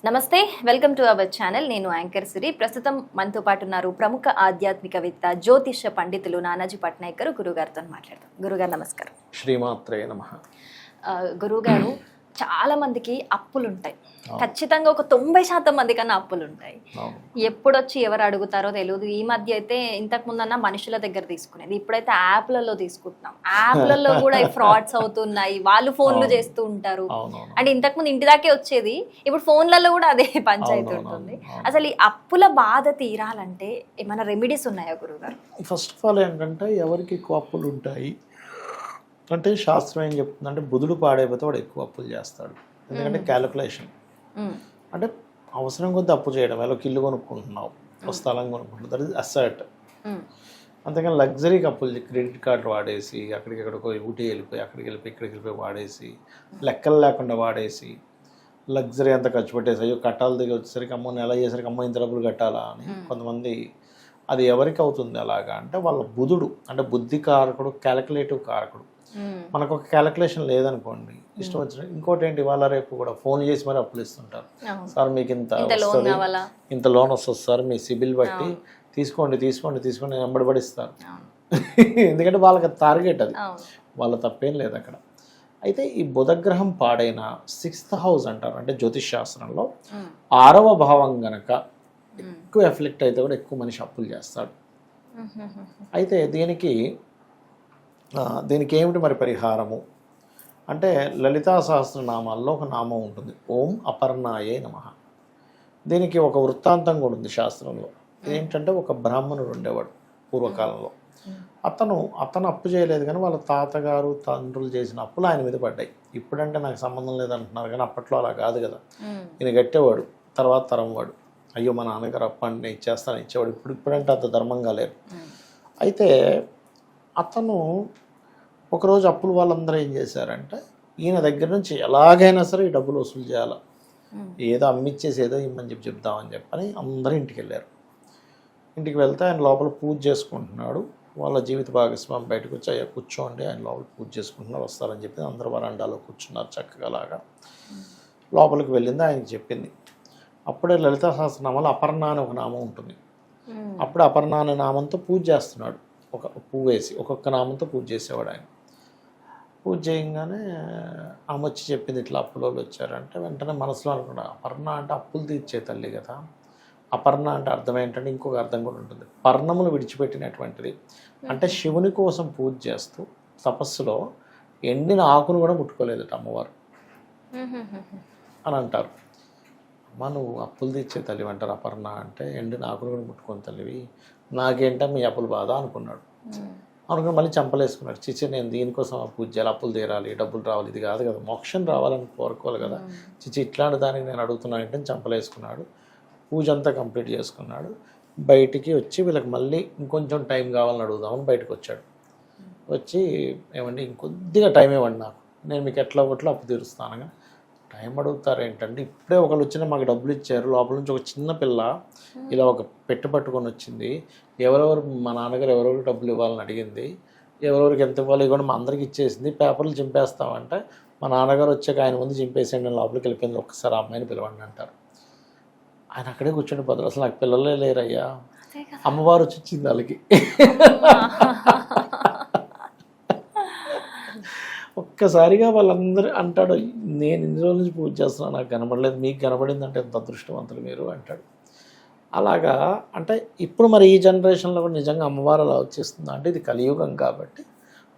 నమస్తే, welcome to our channel. నేను anchor సిరి. ప్రస్తుతం మనతో పాటు ఉన్నారు ప్రముఖ ఆధ్యాత్మికవేత్త, జ్యోతిష పండితులు నానాజీ పట్నాయక్ గారు. గురుగారితో మాట్లాడదాం. గురుగారు నమస్కారం. శ్రీమాత్రే నమః. గురుగారు, చాలా మందికి అప్పులు ఉంటాయి. ఖచ్చితంగా ఒక 90% మంది కన్నా అప్పులు ఉంటాయి. ఎప్పుడొచ్చి ఎవరు అడుగుతారో తెలియదు. ఈ మధ్య అయితే ఇంతకు ముందన్నా మనుషుల దగ్గర తీసుకునేది, ఇప్పుడైతే యాప్లలో తీసుకుంటున్నాం. యాప్లలో కూడా ఫ్రాడ్స్ అవుతున్నాయి. వాళ్ళు ఫోన్లు చేస్తూ ఉంటారు. అంటే ఇంతకు ముందు ఇంటి దాకే వచ్చేది, ఇప్పుడు ఫోన్లలో కూడా అదే పంచాయతీ ఉంటుంది. అసలు ఈ అప్పుల బాధ తీరాలంటే ఏమైనా రెమెడీస్ ఉన్నాయా గురుగారు? ఫస్ట్ ఆఫ్ ఆల్ ఏంటంటే, ఎవరికి ఎక్కువ అప్పులు ఉంటాయి అంటే శాస్త్రం ఏం చెప్తుందంటే, బుధుడు పాడైపోతే వాడు ఎక్కువ అప్పులు చేస్తాడు. ఎందుకంటే క్యాలిక్యులేషన్, అంటే అవసరం కొద్ది అప్పు చేయడం. ఎలా ఇల్లు కొనుక్కుంటున్నావు, ఒక స్థలం కొనుక్కుంటున్నావు, దట్ ఈస్ అసెట్. అంతేకాని లగ్జరీకి అప్పులు, క్రెడిట్ కార్డు వాడేసి అక్కడికి ఎక్కడికో ఊటీ వెళ్ళిపోయి అక్కడికి వెళ్ళిపోయి ఇక్కడికి వెళ్ళిపోయి వాడేసి, లెక్కలు లేకుండా వాడేసి లగ్జరీ అంతా ఖర్చు పెట్టేసి, అయ్యో కట్టాలి దిగి వచ్చేసరికి అమ్మో నెల అయ్యేసరికి అమ్మో ఇంత డబ్బులు కట్టాలా అని కొంతమంది. అది ఎవరికి అవుతుంది అలాగా అంటే, వాళ్ళ బుధుడు అంటే బుద్ధి కారకుడు, క్యాలిక్యులేటివ్ కారకుడు. మనకు ఒక క్యాలిక్యులేషన్ లేదనుకోండి, ఇష్టం వచ్చిన. ఇంకోటి ఏంటి, వాళ్ళ రేపు కూడా ఫోన్ చేసి మరి అప్పులు ఇస్తుంటారు. సార్ మీకు ఇంత వస్తుంది, ఇంత లోన్ వస్తుంది సార్, మీ సిబిల్ బట్టి తీసుకోండి తీసుకోండి తీసుకోండి వెంబడిపడిస్తారు. ఎందుకంటే వాళ్ళకి టార్గెట్ అది, వాళ్ళ తప్పేం లేదు అక్కడ. అయితే ఈ బుధగ్రహం పాడైన 6th హౌస్ అంటారు, అంటే జ్యోతిష్ శాస్త్రంలో 6వ భావం గనక ఎక్కువ ఎఫెక్ట్ అయితే కూడా ఎక్కువ మనిషి అప్పులు చేస్తాడు. అయితే దీనికి ఏమిటి మరి పరిహారము అంటే, లలితా సహస్రనామాల్లో ఒక నామం ఉంటుంది, ఓం అపర్ణాయే నమః. దీనికి ఒక వృత్తాంతం కూడా ఉంది శాస్త్రంలో. ఏంటంటే, ఒక బ్రాహ్మణుడు ఉండేవాడు పూర్వకాలంలో. అతను అప్పు చేయలేదు, కానీ వాళ్ళ తాతగారు తండ్రులు చేసిన అప్పులు ఆయన మీద పడ్డాయి. ఇప్పుడంటే నాకు సంబంధం లేదంటున్నారు, కానీ అప్పట్లో అలా కాదు కదా. ఈయన కట్టేవాడు, తర్వాత తరం వాడు అయ్యో మా నాన్నగారు అప్పు అంటే నేను ఇచ్చేస్తాను ఇచ్చేవాడు. ఇప్పుడంటే అంత ధర్మంగా లేరు. అయితే అతను ఒకరోజు అప్పులు వాళ్ళందరూ ఏం చేశారంటే, ఈయన దగ్గర నుంచి ఎలాగైనా సరే ఈ డబ్బులు వసూలు చేయాలి, ఏదో అమ్మిచ్చేసి ఏదో ఇమ్మని చెప్దామని చెప్పని అందరూ ఇంటికి వెళ్ళారు. ఇంటికి వెళ్తే ఆయన లోపల పూజ చేసుకుంటున్నాడు. వాళ్ళ జీవిత భాగస్వామి బయటకు వచ్చి, అయ్యా కూర్చోండి, ఆయన లోపల పూజ చేసుకుంటున్నారు వస్తారని చెప్పి అందరూ వరండాలో కూర్చున్నారు చక్కగా లాగా. లోపలికి వెళ్ళింది, ఆయనకి చెప్పింది. అప్పుడే లలితా సహస్రనామాలు అపర్ణ అని ఒక నామం ఉంటుంది. అప్పుడు అపర్ణ అనే నామంతో పూజ చేస్తున్నాడు. ఒక పువ్వు వేసి ఒక్కొక్క నామంతో పూజ చేసేవాడు ఆయన. పూజ చేయగానే ఆమె వచ్చి చెప్పింది, ఇట్లా అప్పులో వచ్చారంటే వెంటనే మనసులో అనుకున్నా, అపర్ణ అంటే అప్పులు తీర్చే తల్లి కదా. అపర్ణ అంటే అర్థం ఏంటంటే, ఇంకొక అర్థం కూడా ఉంటుంది, పర్ణములు విడిచిపెట్టినటువంటిది. అంటే శివుని కోసం పూజ చేస్తూ తపస్సులో ఎండిన ఆకును కూడా ముట్టుకోలేదట అమ్మవారు అని అంటారు. అమ్మ నువ్వు అప్పులు తీర్చే తల్లి అంటారు అపర్ణ అంటే, ఎండిన ఆకును కూడా ముట్టుకొని తల్లివి, నాకేంటో మీ అప్పులు బాధ అనుకున్నాడు. అనుకుని మళ్ళీ చంపలేసుకున్నాడు. చిచ్చి నేను దీనికోసం పూజ చేయాలి, అప్పులు తీరాలి, డబ్బులు రావాలి, ఇది కాదు కదా, మోక్షం రావాలని కోరుకోవాలి కదా, చిచ్చి ఇట్లాంటి దానికి నేను అడుగుతున్నానంటే చంపలేసుకున్నాడు. పూజ అంతా కంప్లీట్ చేసుకున్నాడు. బయటికి వచ్చి వీళ్ళకి మళ్ళీ ఇంకొంచెం టైం కావాలని అడుగుదామని బయటకు వచ్చాడు. వచ్చి ఏమండి ఇంకొద్దిగా టైం ఇవ్వండి నాకు, నేను మీకు ఎట్లా ఒకట్లో అప్పు తీరుస్తానుగా. టైం అడుగుతారు ఏంటంటే, ఇప్పుడే ఒకళ్ళు వచ్చిన మాకు డబ్బులు ఇచ్చారు, లోపల నుంచి ఒక చిన్న పిల్ల ఇలా ఒక పెట్టు పట్టుకొని వచ్చింది, ఎవరెవరు మా నాన్నగారు ఎవరెవరు డబ్బులు ఇవ్వాలని అడిగింది, ఎవరెవరికి ఎంత ఇవ్వాలి ఇవ్వండి మా అందరికి ఇచ్చేసింది, పేపర్లు చింపేస్తామంటే మా నాన్నగారు వచ్చాక ఆయన ముందు చింపేసేయండి, నేను లోపలికి వెళ్ళిపోయింది, ఒక్కసారి అమ్మాయిని పిలవండి అంటారు. ఆయన అక్కడే కూర్చొని బదులు, అసలు నాకు పిల్లలే లేరయ్యా, అమ్మవారు వచ్చి ఇచ్చింది వాళ్ళకి. ఒక్కసారిగా వాళ్ళందరూ అంటాడు, నేను ఇన్ని రోజుల నుంచి పూజ చేస్తున్నాను నాకు కనబడలేదు, మీకు కనబడిందంటే ఎంత అదృష్టవంతులు మీరు అంటాడు. అలాగా అంటే ఇప్పుడు మరి ఈ జనరేషన్లో కూడా నిజంగా అమ్మవారు అలా వచ్చేస్తుంది అంటే, ఇది కలియుగం కాబట్టి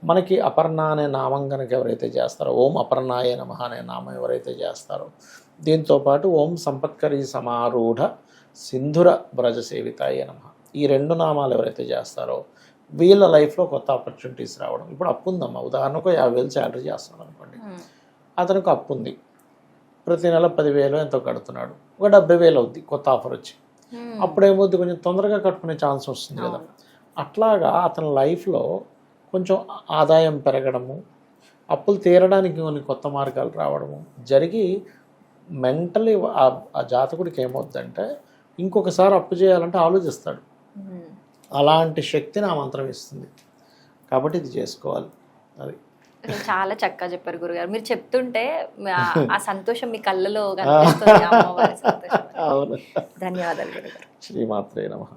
మనకి అపర్ణ అనే నామం కనుక ఎవరైతే చేస్తారో, ఓం అపర్ణాయ నమః అనే నామం ఎవరైతే చేస్తారో, దీంతోపాటు ఓం సంపత్కరీ సమారూఢ సింధుర వ్రజ సేవితాయ నమః, ఈ 2 నామాలు ఎవరైతే చేస్తారో వీళ్ళ లైఫ్లో కొత్త ఆపర్చునిటీస్ రావడం. ఇప్పుడు అప్పు ఉందమ్మా, ఉదాహరణకు 50,000 శాలరీ చేస్తున్నాడు అనుకోండి, అతనికి అప్పు ఉంది, ప్రతి నెల 10,000 ఎంతో కడుతున్నాడు, ఒక 70,000 అవుద్ది కొత్త ఆఫర్ వచ్చి. అప్పుడేమవుద్ది, కొంచెం తొందరగా కట్టుకునే ఛాన్స్ వస్తుంది కదా. అట్లాగా అతని లైఫ్లో కొంచెం ఆదాయం పెరగడము, అప్పులు తీరడానికి కొన్ని కొత్త మార్గాలు రావడము జరిగి, మెంటలీ ఆ జాతకుడికి ఏమవుద్దంటే ఇంకొకసారి అప్పు చేయాలంటే ఆలోచిస్తాడు. అలాంటి శక్తిని ఆ మంత్రం ఇస్తుంది. కాబట్టి ఇది చేసుకోవాలి. అది చాలా చక్కగా చెప్పారు గురుగారు. మీరు చెప్తుంటే ఆ సంతోషం మీ కళ్ళలో కనిపిస్తుంది, అమ్మవారి సంతోషం. అవును. ధన్యవాదాలు గురుగారు. శ్రీమాత్రే నమః.